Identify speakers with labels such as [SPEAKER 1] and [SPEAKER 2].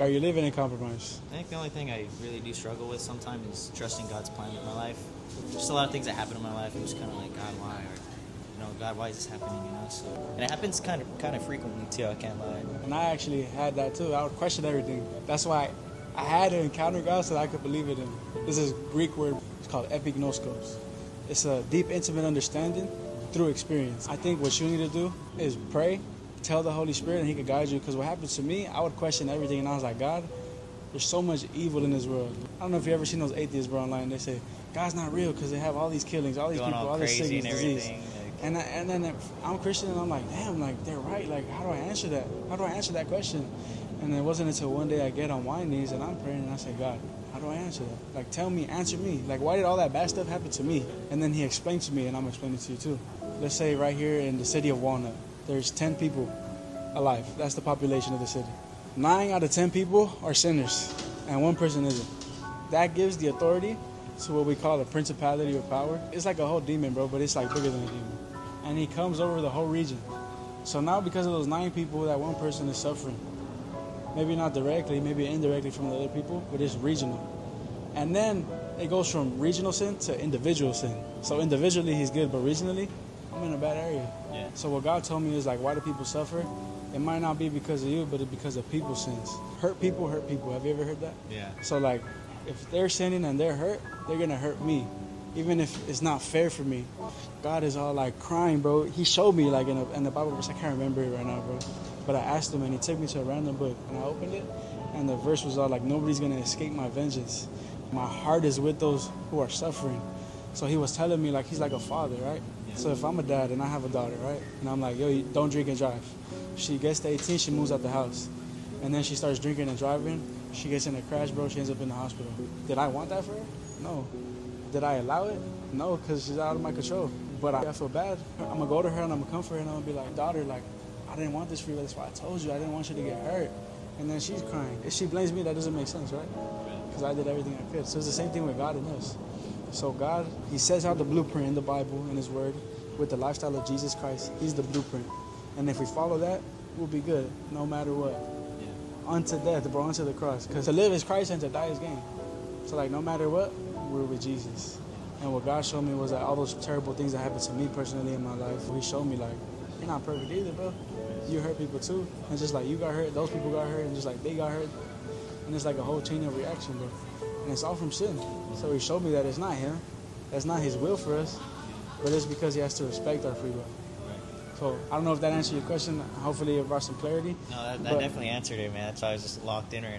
[SPEAKER 1] Are you living in compromise?
[SPEAKER 2] I think the only thing I really do struggle with sometimes is trusting God's plan with my life. Just a lot of things that happen in my life. I'm just kind of like, God, why? Or, God, why is this happening? So, and it happens kind of frequently too. I can't lie.
[SPEAKER 1] And I actually had that too. I would question everything. That's why I had to encounter God so that I could believe it in. This is a Greek word. It's called epignoskos. It's a deep, intimate understanding through experience. I think what you need to do is pray, tell the Holy Spirit, and He can guide you. Because what happened to me, I would question everything, and I was like, God, there's so much evil in this world. I don't know if you ever seen those atheists, bro, online. They say God's not real because they have all these killings, all these
[SPEAKER 2] Going
[SPEAKER 1] people, all this sickness, disease. And then I'm Christian, and I'm like, damn, like they're right. Like, how do I answer that? How do I answer that question? And it wasn't until one day I get on my knees and I'm praying and I say, God, how do I answer that? Like, tell me, answer me. Like, why did all that bad stuff happen to me? And then He explained to me, and I'm explaining to you too. Let's say right here in the city of Walnut, there's 10 people alive. That's the population of the city. 9 out of 10 people are sinners, and 1 person isn't. That gives the authority to what we call a principality or power. It's like a whole demon, bro, but it's like bigger than a demon. And he comes over the whole region. So now because of those 9 people, that 1 person is suffering. Maybe not directly, maybe indirectly from the other people, but it's regional. And then it goes from regional sin to individual sin. So individually he's good, but regionally, I'm in a bad area.
[SPEAKER 2] Yeah.
[SPEAKER 1] So what God told me is like, why do people suffer? It might not be because of you, but it's because of people's sins. Hurt people hurt people. Have you ever heard that?
[SPEAKER 2] Yeah.
[SPEAKER 1] So like, if they're sinning and they're hurt, they're going to hurt me. Even if it's not fair for me. God is all like crying, bro. He showed me like in the Bible verse, I can't remember it right now, bro. But I asked Him and He took me to a random book and I opened it and the verse was all like, nobody's going to escape my vengeance. My heart is with those who are suffering. So He was telling me like He's like a father, right? Yeah. So if I'm a dad and I have a daughter, right? And I'm like, yo, don't drink and drive. She gets to 18, she moves out the house. And then she starts drinking and driving. She gets in a crash, bro. She ends up in the hospital. Did I want that for her? No. Did I allow it? No, because she's out of my control. But I feel bad. I'm going to go to her and I'm going to comfort her and I'm going to be like, daughter, like, I didn't want this for you. That's why I told you. I didn't want you to get hurt. And then she's crying. If she blames me, that doesn't make sense, right? Because I did everything I could. So it's the same thing with God and us. So God, He sets out the blueprint in the Bible, in His Word, with the lifestyle of Jesus Christ. He's the blueprint. And if we follow that, we'll be good, no matter what. Yeah. Unto death, bro, unto the cross. Because to live is Christ and to die is gain. So like, no matter what, we're with Jesus. And what God showed me was that all those terrible things that happened to me personally in my life, He showed me like, you're not perfect either, bro. You hurt people too. And just like you got hurt, those people got hurt, and just like they got hurt. And it's like a whole chain of reaction, bro. And it's all from sin. So He showed me that it's not Him. That's not His will for us. But it's because He has to respect our free will. So I don't know if that answered your question. Hopefully it brought some clarity.
[SPEAKER 2] No, that definitely answered it, man. That's why I was just locked in right